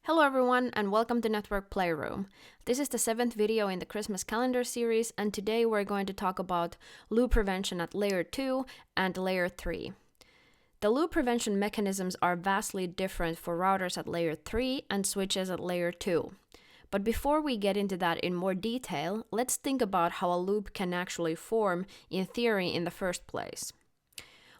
Hello everyone and welcome to Network Playroom. This is the 7th video in the Christmas calendar series, and today we're going to talk about loop prevention at layer 2 and layer 3. The loop prevention mechanisms are vastly different for routers at layer 3 and switches at layer 2. But before we get into that in more detail, let's think about how a loop can actually form in theory in the first place.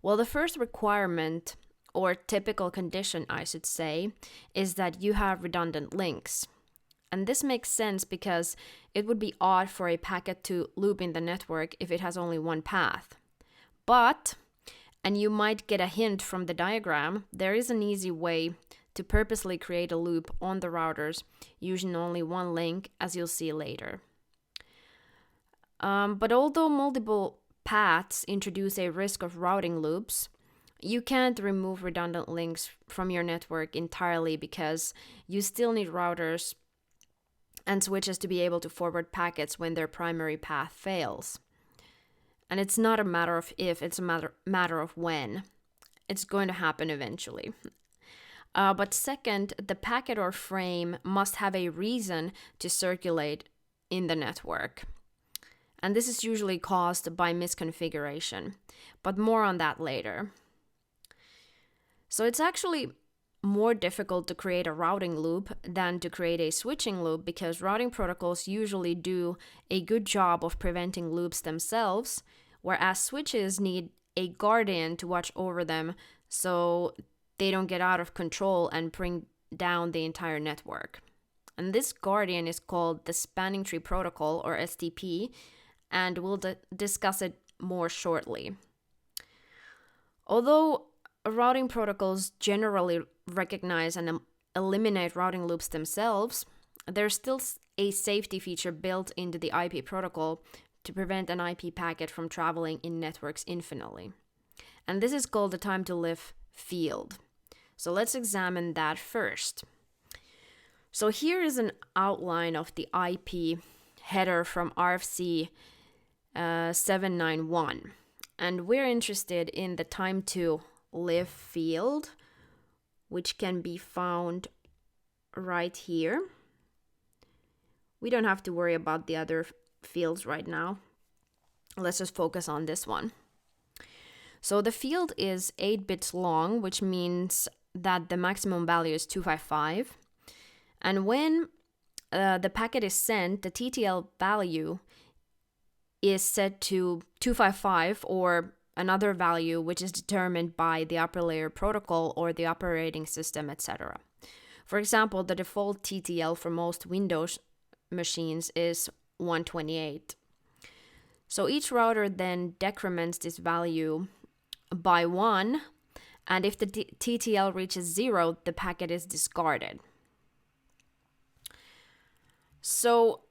Well, the first requirement, or typical condition I should say, is that you have redundant links. And this makes sense because it would be odd for a packet to loop in the network if it has only one path. But, and you might get a hint from the diagram, there is an easy way to purposely create a loop on the routers using only one link, as you'll see later. But although multiple paths introduce a risk of routing loops, you can't remove redundant links from your network entirely because you still need routers and switches to be able to forward packets when their primary path fails. And it's not a matter of if, it's a matter of when. It's going to happen eventually. But second, the packet or frame must have a reason to circulate in the network. And this is usually caused by misconfiguration, but more on that later. So it's actually more difficult to create a routing loop than to create a switching loop because routing protocols usually do a good job of preventing loops themselves, whereas switches need a guardian to watch over them so they don't get out of control and bring down the entire network. And this guardian is called the Spanning Tree Protocol, or STP, and we'll discuss it more shortly. Although routing protocols generally recognize and eliminate routing loops themselves, there's still a safety feature built into the IP protocol to prevent an IP packet from traveling in networks infinitely. And this is called the time to live field. So let's examine that first. So here is an outline of the IP header from RFC 791. And we're interested in the time to live field, which can be found right here. We don't have to worry about the other fields right now. Let's just focus on this one. So the field is 8 bits long, which means that the maximum value is 255. And when the packet is sent, the TTL value is set to 255 or another value which is determined by the upper layer protocol or the operating system, etc. For example, the default TTL for most Windows machines is 128. So each router then decrements this value by 1, and if the TTL reaches 0, the packet is discarded. So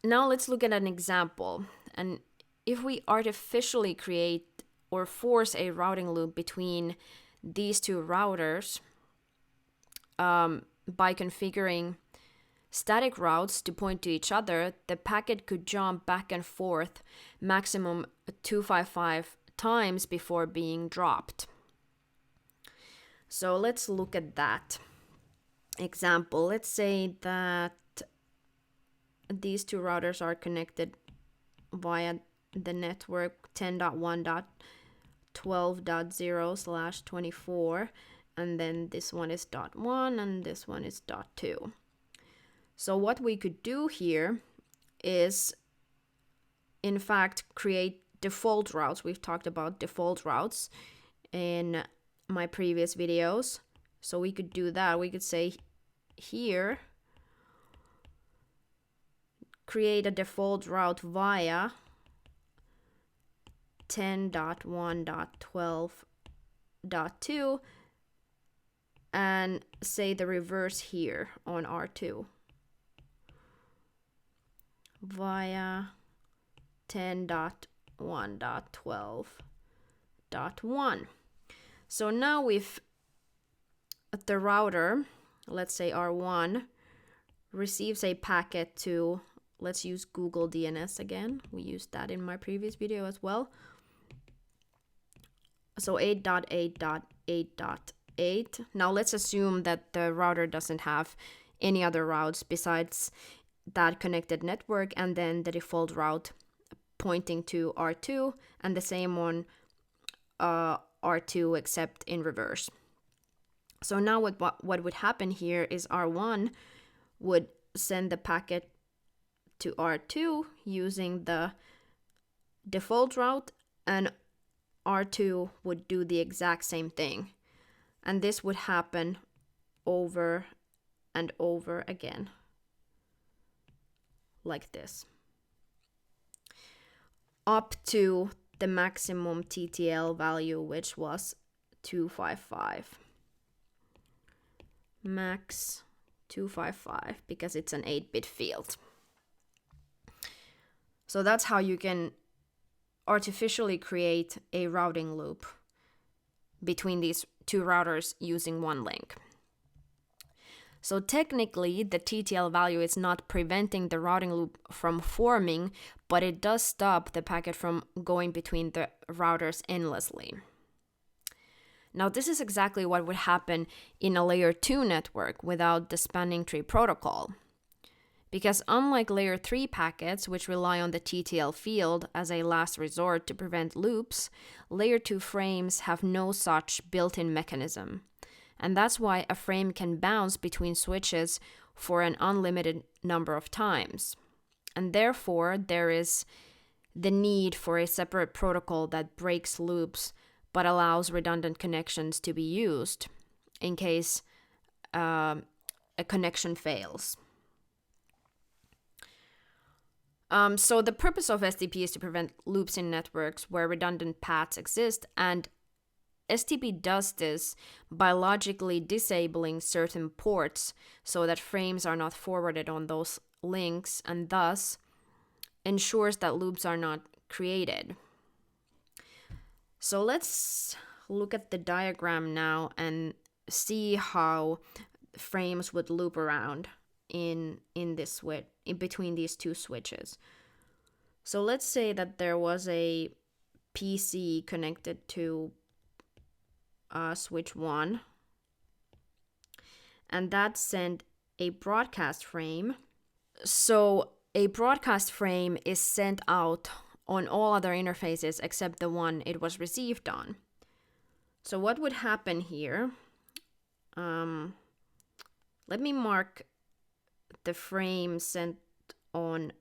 now let's look at an example. And if we artificially create or force a routing loop between these two routers by configuring static routes to point to each other, the packet could jump back and forth maximum 255 times before being dropped. So let's look at that example. Let's say that these two routers are connected via the network 10.1.12.0/24, and then this one is .1 and this one is .2. So what we could do here is in fact create default routes. We've talked about default routes in my previous videos. So we could do that. We could say here create a default route via 10.1.12.2 and say the reverse here on R2 via 10.1.12.1. So now we've the router, let's say R1, receives a packet to, let's use Google DNS again. We used that in my previous video as well. So 8.8.8. 8. Now let's assume that the router doesn't have any other routes besides that connected network and then the default route pointing to R2 and the same on R2 except in reverse. So now what would happen here is R1 would send the packet to R2 using the default route, and R2 would do the exact same thing. And this would happen over and over again, like this, up to the maximum TTL value, which was 255. Max 255, because it's an 8-bit field. So that's how you can artificially create a routing loop between these two routers using one link. So technically, the TTL value is not preventing the routing loop from forming, but it does stop the packet from going between the routers endlessly. Now, this is exactly what would happen in a layer 2 network without the spanning tree protocol. Because unlike layer 3 packets, which rely on the TTL field as a last resort to prevent loops, layer 2 frames have no such built-in mechanism. And that's why a frame can bounce between switches for an unlimited number of times. And therefore, there is the need for a separate protocol that breaks loops but allows redundant connections to be used in case a connection fails. So the purpose of STP is to prevent loops in networks where redundant paths exist, and STP does this by logically disabling certain ports so that frames are not forwarded on those links, and thus ensures that loops are not created. So let's look at the diagram now and see how frames would loop around in this switch, in between these two switches. So let's say that there was a PC connected to switch 1, and that sent a broadcast frame. So a broadcast frame is sent out on all other interfaces except the one it was received on. So what would happen here? Let me mark the frame sent on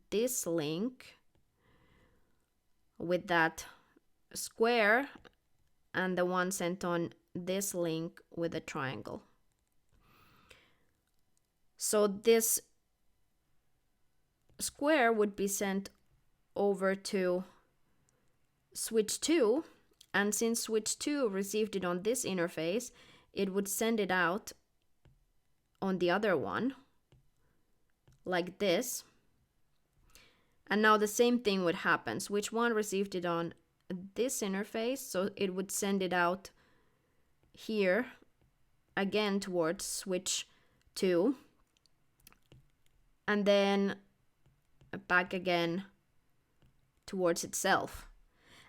this link with that square, and the one sent on this link with a triangle. So this square would be sent over to switch 2, and since switch 2 received it on this interface, it would send it out on the other one, like this. And now the same thing would happen. Switch 1 received it on this interface, so it would send it out here again towards switch 2, and then back again towards itself.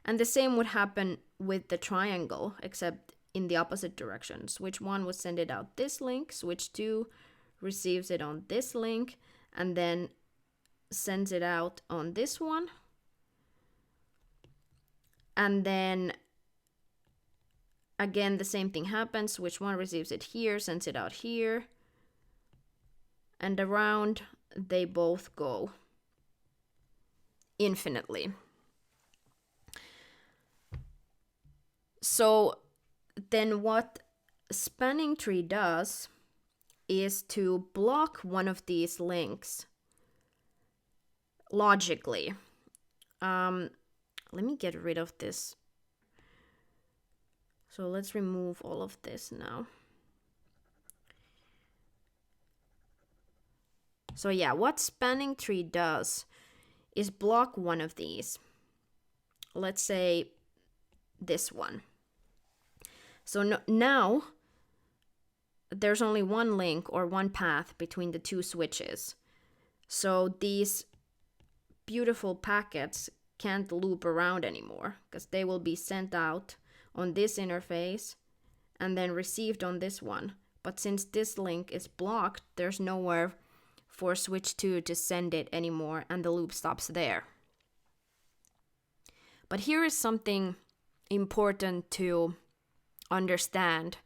And the same would happen with the triangle, except in the opposite direction. Switch 1 would send it out this link, switch 2 receives it on this link, and then sends it out on this one. And then again, the same thing happens. Switch 1 receives it here, sends it out here, and around they both go infinitely. So then what spanning tree does is to block one of these links logically. Let me get rid of this. So let's remove all of this now. So yeah, what spanning tree does is block one of these. Let's say this one. So now there's only one link or one path between the two switches. So these beautiful packets can't loop around anymore because they will be sent out on this interface and then received on this one. But since this link is blocked, there's nowhere for switch 2 to send it anymore, and the loop stops there. But here is something important to understand.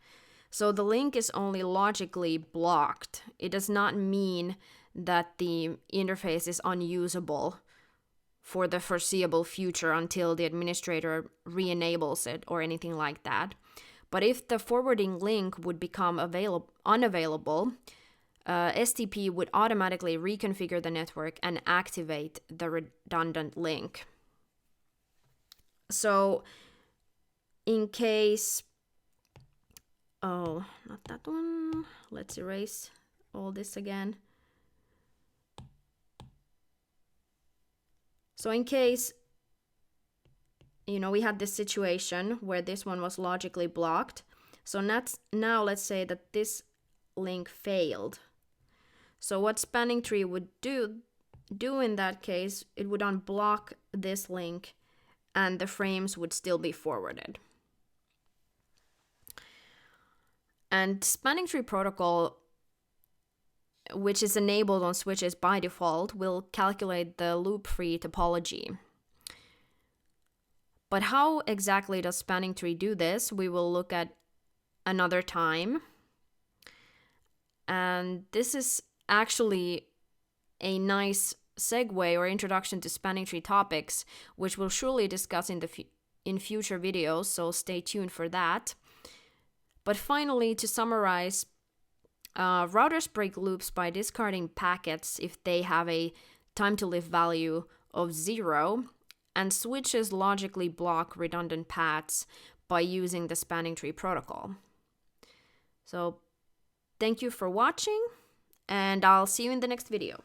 So the link is only logically blocked. It does not mean that the interface is unusable for the foreseeable future until the administrator re-enables it or anything like that. But if the forwarding link would become unavailable, STP would automatically reconfigure the network and activate the redundant link. So in case, oh, not that one. Let's erase all this again. So in case, we had this situation where this one was logically blocked. So now let's say that this link failed. So what spanning tree would do in that case, it would unblock this link and the frames would still be forwarded. And spanning tree protocol, which is enabled on switches by default, will calculate the loop-free topology. But how exactly does spanning tree do this? We will look at another time. And this is actually a nice segue or introduction to spanning tree topics, which we'll surely discuss in future videos, so stay tuned for that. But finally, to summarize, routers break loops by discarding packets if they have a time to live value of 0, and switches logically block redundant paths by using the spanning tree protocol. So thank you for watching, and I'll see you in the next video.